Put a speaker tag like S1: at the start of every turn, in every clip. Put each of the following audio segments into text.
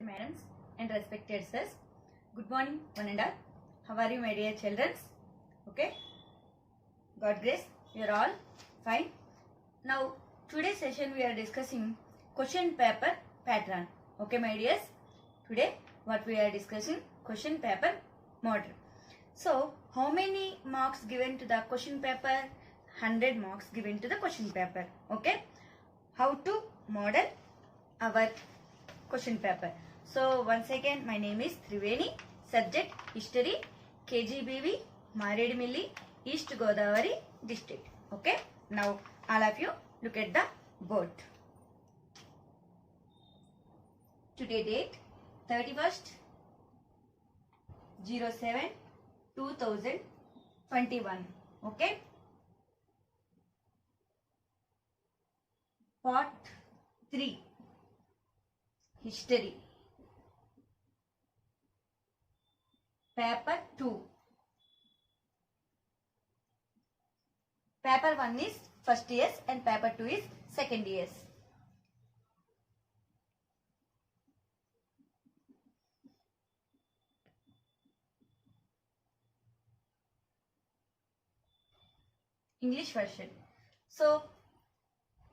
S1: Madams and respected sirs, good morning one and all. How are you, my dear children? Okay, God grace, you are all fine. Now today's session we are discussing question paper pattern. Okay, my dears, today what we are discussing, question paper model. So how many marks given to the question paper? 100 marks given to the question paper. Okay, how to model our question paper. So once again, my name is Triveni, subject history, KGBV, Maredimilli, East Godavari district. Okay, now all of you look at the board. Today date 31st 07 2021. Okay, part 3 history, paper 2. Paper 1 is first years and paper 2 is second years. English version. So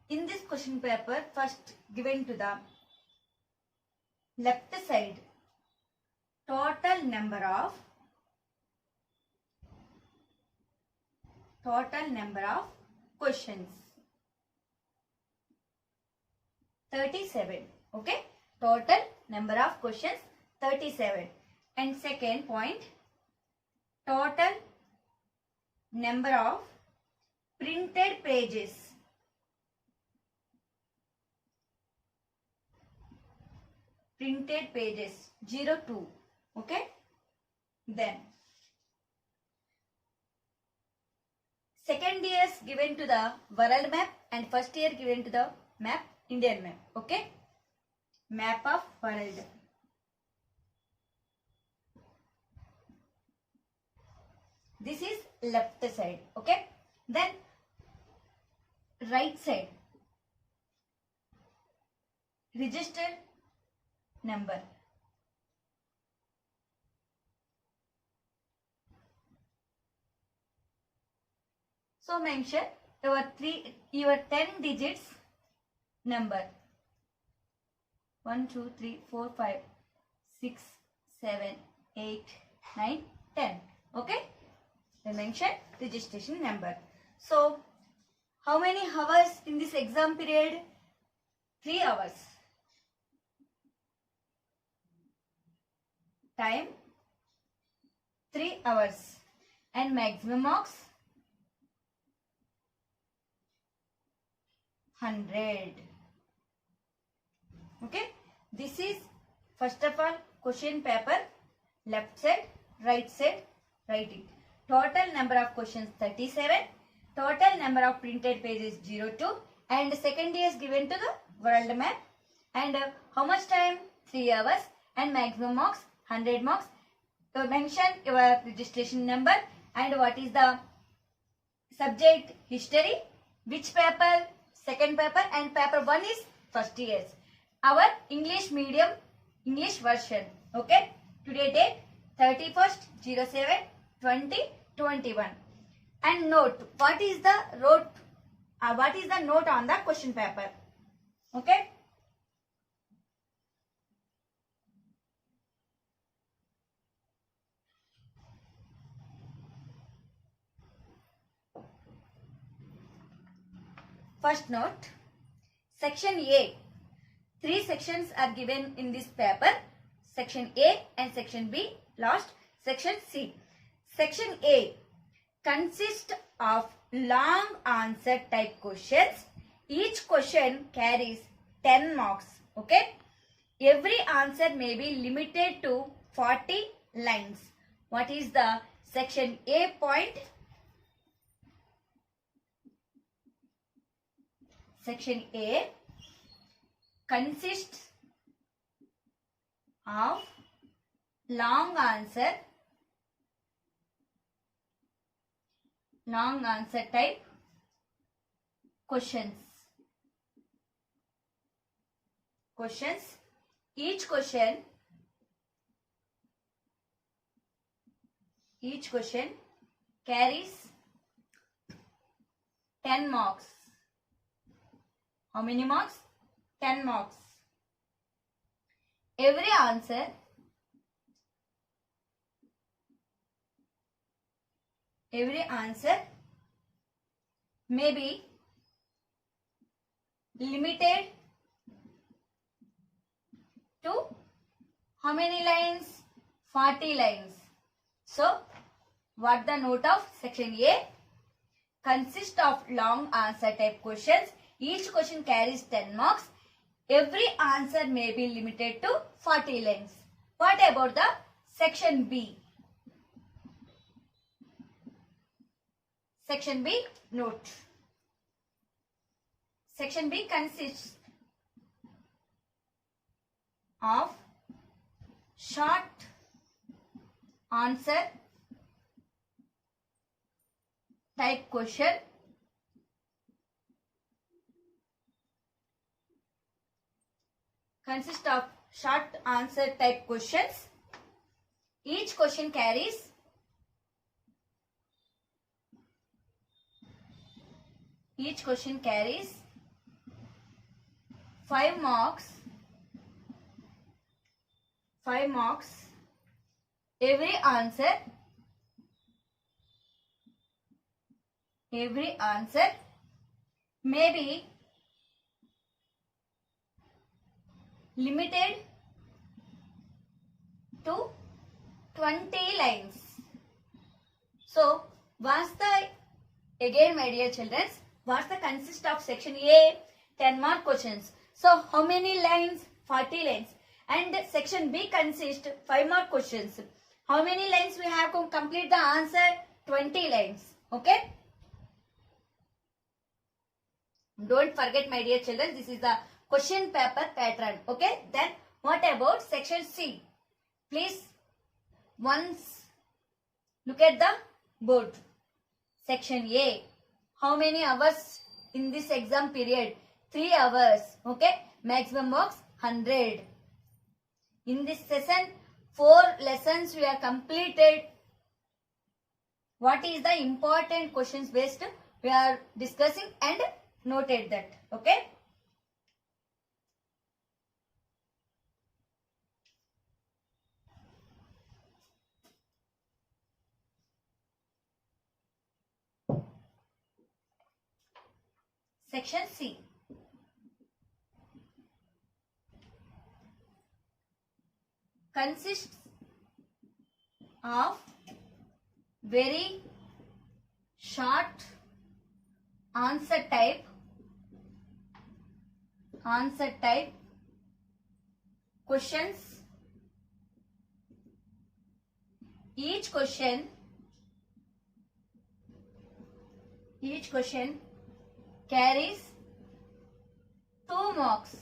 S1: in this question paper, first given to the left side, total number of questions 37. Okay, total number of questions 37. And second point, total number of printed pages 02. Okay, then second years given to the world map and first year given to the map, Indian map. Okay, map of world. This is left side. Okay, then right side, registered number. So mention your 10 digits number 1, 2, 3, 4, 5, 6, 7, 8, 9, 10. Okay, then mention registration number. So how many hours in this exam period? 3 hours. Time 3 hours and maximum marks 100. Okay, this is first of all question paper, left side, right side, writing. Total number of questions 37, total number of printed pages 02, and second is given to the world map. And how much time? 3 hours and maximum marks 100 marks. So mention your registration number and what is the subject, history, which paper, second paper, and paper 1 is first years. Our English medium, English version. Okay, today date 31st 07 2021. And note, what is the note on the question paper? Okay, first note, section A. 3 sections are given in this paper. Section A and section B, last section C. Section A consists of long answer type questions. Each question carries 10 marks. Okay, every answer may be limited to 40 lines. What is the section A point? Section A consists of long answer type questions Each question carries 10 marks. How many marks? 10 marks. Every answer may be limited to how many lines? 40 lines. So, what the note of section A? Consists of long answer type questions. Each question carries 10 marks. Every answer may be limited to 40 lines. What about the section B? Section B, note. Section B consists of short answer type question. Consists of short answer type questions. Each question carries 5 marks. 5 marks. Every answer may be limited to 20 lines. So, what's the, again my dear children, what's the consist of section A? 10 mark questions. So, how many lines? 40 lines. And section B consists 5 mark questions. How many lines we have to complete the answer? 20 lines. Okay? Don't forget my dear children, this is the question paper pattern. Okay? Then what about section C? Please once look at the board. Section A. How many hours in this exam period? 3 hours. Okay? Maximum marks 100. In this session, 4 lessons we are completed. What is the important questions based we are discussing and noted that. Okay? Section C. Consists of very short answer type questions. Each question carries 2 marks.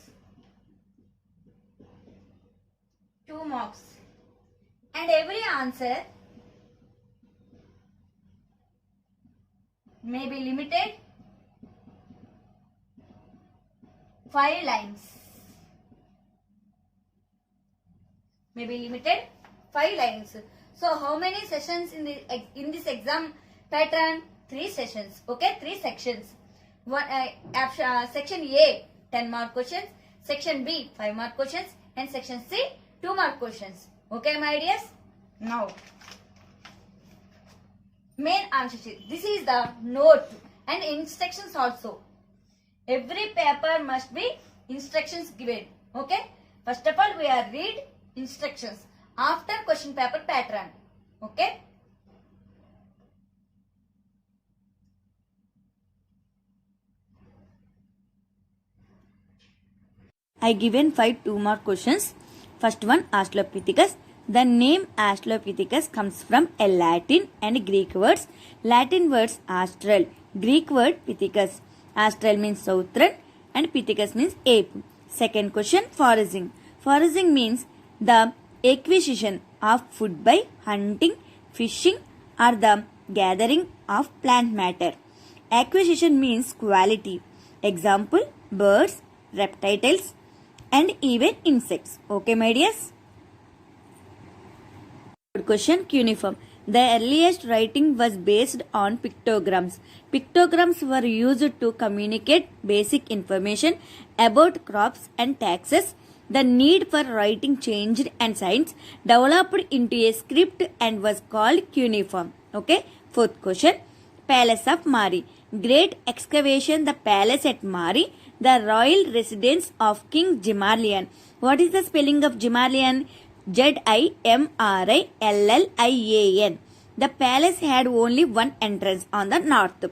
S1: 2 marks. And every answer may be limited 5 lines. May be limited 5 lines. So how many sessions in this exam pattern? 3 sessions. Okay, 3 sections. Section A 10 mark questions, section B 5 mark questions, and section C 2 mark questions. Okay, my dears. Now, main answer sheet. This is the note and instructions also. Every paper must be instructions given. Okay. First of all, we are read instructions after question paper pattern. Okay.
S2: I given 5 2-mark questions. First one, Australopithecus. The name Australopithecus comes from a Latin and Greek words. Latin words austral, Greek word pithecus. Austral means southern and pithecus means ape. Second question, foraging. Foraging means the acquisition of food by hunting, fishing, or the gathering of plant matter. Acquisition means quality. Example, birds, reptiles, and even insects. Okay, my dears? Third question, cuneiform. The earliest writing was based on pictograms. Pictograms were used to communicate basic information about crops and taxes. The need for writing changed and science developed into a script and was called cuneiform. Okay. Fourth question, Palace of Mari. Great excavation, the palace at Mari, the royal residence of King Jimarlian. What is the spelling of Jimarlian? Zimriallian. The palace had only one entrance on the north.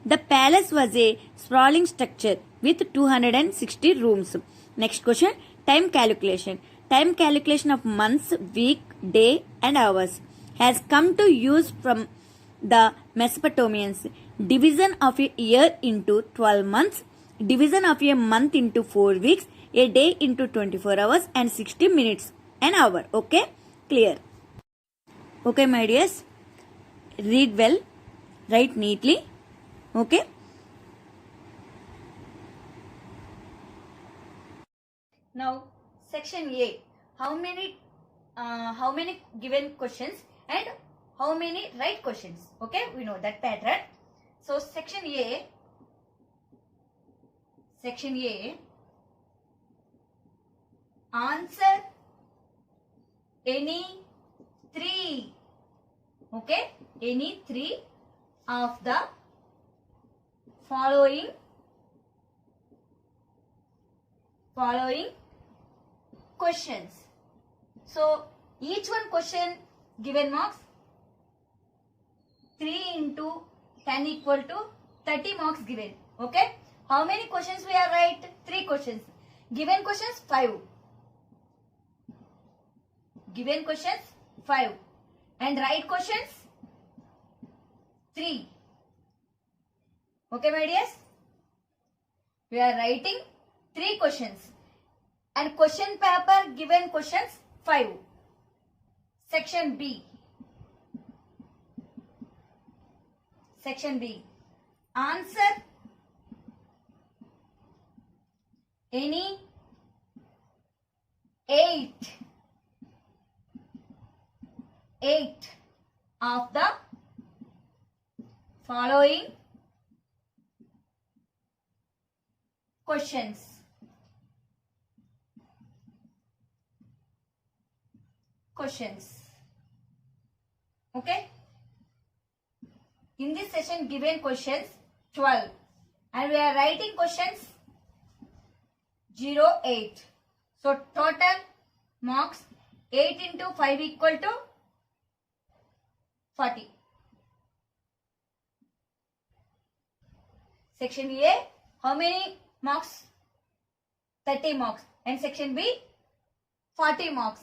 S2: The palace was a sprawling structure with 260 rooms. Next question, time calculation. Time calculation of months, week, day and hours has come to use from the Mesopotamians. Division of a year into 12 months, division of a month into 4 weeks, a day into 24 hours and 60 minutes an hour. Okay, clear? Okay, my dears, read well, write neatly. Okay.
S1: Now section A. How many given questions and how many right questions? Okay, we know that pattern. So section A. Answer any 3. Okay, any 3 of the following questions. So each one question given marks 3 into 10 equal to 30 marks given. Okay, how many questions we are right? 3 questions. Given questions 5. Given questions 5 and right questions 3. Okay, my dears, we are writing 3 questions and question paper given questions 5. Section B. Answer any 8 of the following questions. Okay. In this session given questions 12 and we are writing questions 08. So total marks 8 into 5 equal to 40. Section A, how many marks? 30 marks. And section B, 40 marks.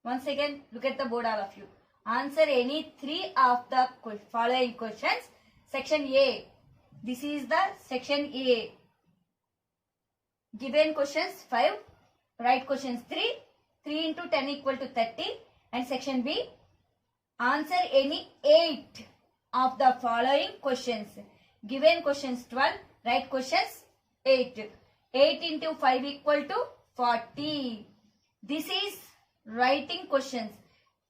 S1: Once again, look at the board, all of you. Answer any 3 of the following questions. Section A. This is the section A. Given questions 5, right questions 3. 3 into 10 equal to 30. And section B. Answer any 8 of the following questions. Given questions 12, right questions 8. 8 into 5 equal to 40. This is writing questions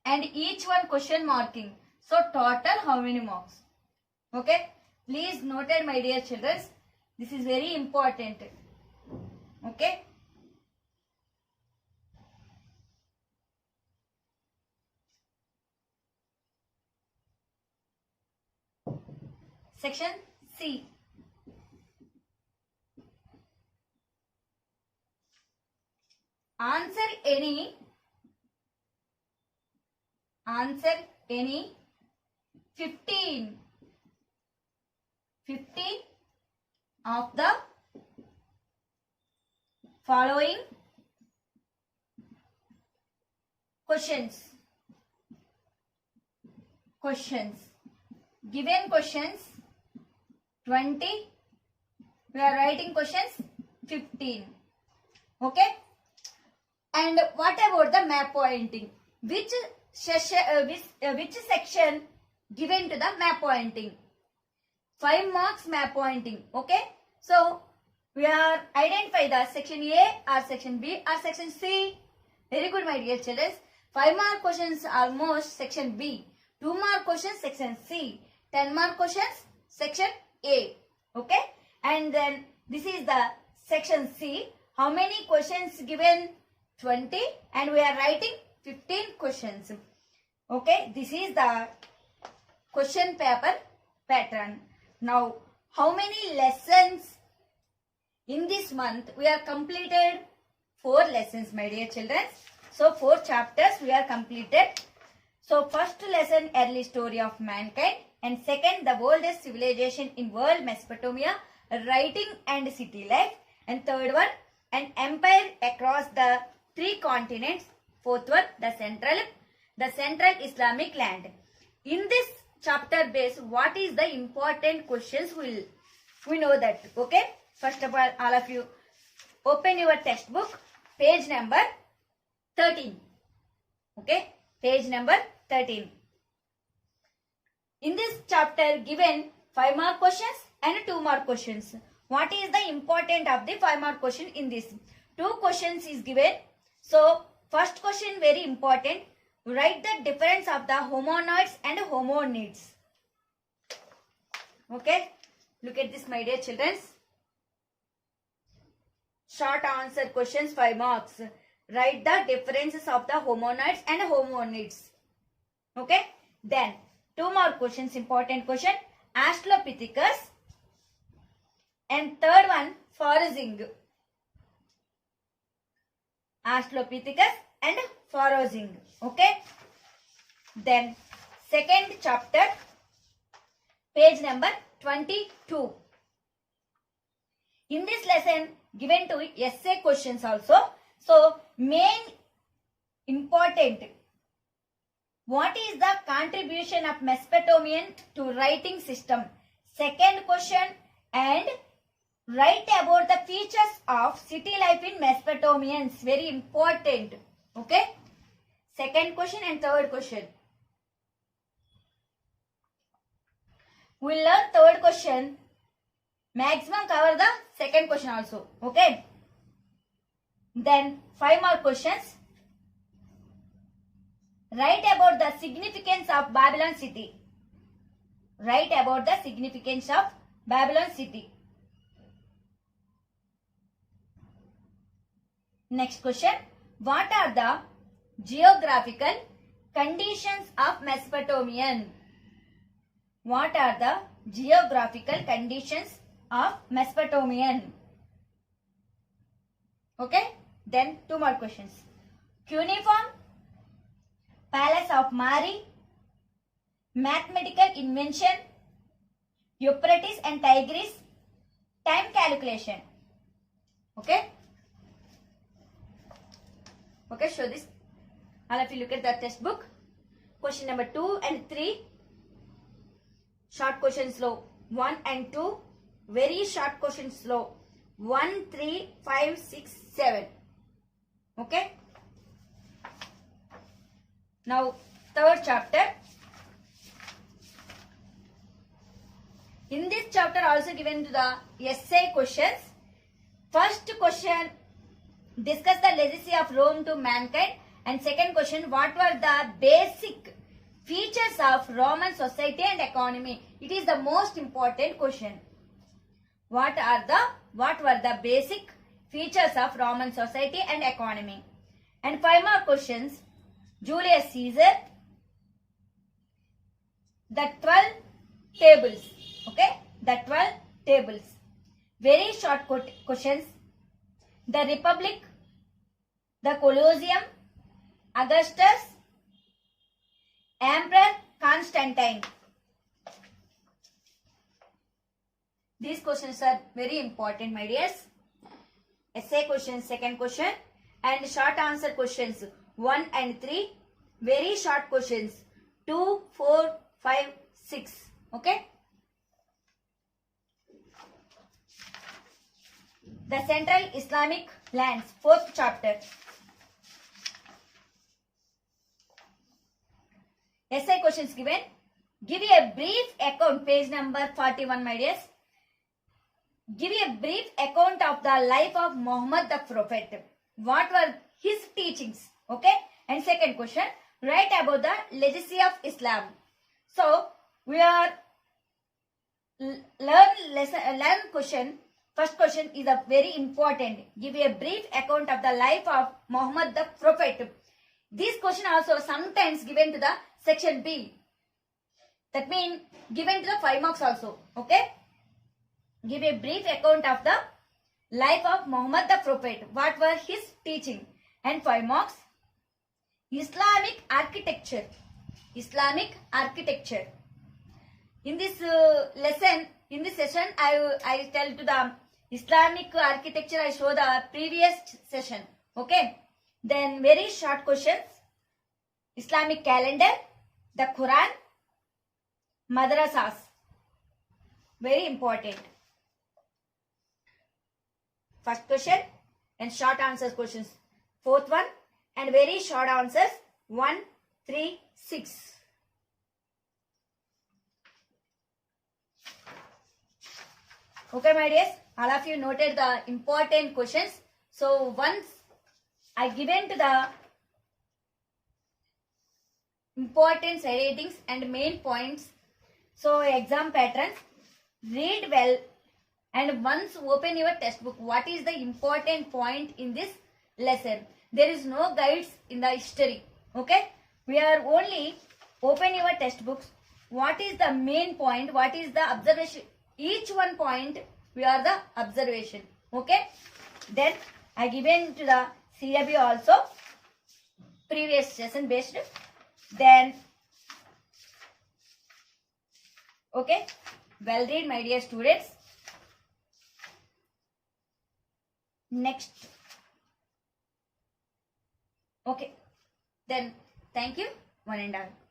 S1: and each one question marking. So total how many marks? Okay. Please note it, my dear children. This is very important. Okay. Section C. Answer any 15 of the following questions. Given questions 20, we are writing questions 15. Okay. And what about the map pointing? Which section given to the map pointing? 5 marks map pointing. Okay. So we are identify the section A or section B or section C. Very good, my dear children. 5 mark questions almost section B. 2 mark questions section C. 10 mark questions section A. Okay. And then this is the section C. How many questions given? 20. And we are writing 15 questions. Okay. This is the question paper pattern. Now, how many lessons in this month? We are completed 4 lessons, my dear children. So 4 chapters we are completed. So first lesson, early story of mankind, and second, the oldest civilization in world, Mesopotamia, writing and city life, and third one, an empire across the 3 continents. Fourth one, the central Islamic land. In this chapter base, what is the important questions? We know that. Okay. First of all of you open your textbook, page number 13. Okay, page number 13. In this chapter given 5 mark questions and 2 mark questions. What is the important of the 5 mark question in this? 2 questions is given. So first question very important. Write the difference of the hominoids and hominids. Okay, look at this, my dear children. Short answer questions, 5 marks. Write the differences of the hominoids and hominids. Okay. Then 2 more questions, important question. Australopithecus. And third one, foraging. Australopithecus and foraging. Okay. Then second chapter, page number 22. In this lesson, given to essay questions also. So, main important. What is the contribution of Mesopotamian to writing system? Second question, and write about the features of city life in Mesopotamians. Very important. Okay. Second question and third question. We'll learn third question. Maximum cover the second question also. Okay. Then 5 more questions. Write about the significance of Babylon city. Write about the significance of Babylon city. Next question. What are the geographical conditions of Mesopotamian? What are the geographical conditions of Mesopotamian? Okay. Then 2 more questions. Cuneiform, Palace of Mari, mathematical invention, Euphrates and Tigris, time calculation. Okay. Okay, show this. All of you look at the textbook. Question number 2 and 3. Short questions slow. 1 and 2. Very short questions slow. 1, 3, 5, 6, 7. Okay. Now, third chapter. In this chapter also given to the essay questions. First question, discuss the legacy of Rome to mankind. And second question, what were the basic features of Roman society and economy? It is the most important question. What were the basic features of Roman society and economy? And 5 more questions. Julius Caesar, the 12 tables. Okay, the 12 tables. Very short questions. The Republic, the Colosseum, Augustus, Emperor Constantine. These questions are very important, my dears. Essay questions, second question, and short answer questions 1 and 3. Very short questions 2, 4, 5, 6. Okay. The Central Islamic Lands, 4th chapter. Essay questions given. Give a brief account, page number 41, my dears. Give a brief account of the life of Muhammad the Prophet. What were his teachings? Okay. And second question, write about the legacy of Islam. So we are learn question. First question is a very important. Give a brief account of the life of Muhammad the Prophet. This question also sometimes given to the section B. That means given to the 5 marks also. Okay. Give a brief account of the life of Muhammad the Prophet. What were his teaching? And 5 marks. Islamic architecture. Islamic architecture. In this lesson, in this session, I tell to the Islamic architecture. I show the previous session. Okay. Then very short questions. Islamic calendar, the Quran, madrasas. Very important. First question and short answers questions. Fourth one and very short answers 1, 3, 6. Okay, my dears, all of you noted the important questions. So once I given to the important ratings and main points. So exam patterns, read well and once open your textbook. What is the important point in this lesson? There is no guides in the history. Okay, we are only open your textbooks. What is the main point? What is the observation? Each one point we are the observation. Okay, then I given to the CW also previous session based. Then okay, well read my dear students. Next. Okay, then thank you one and all.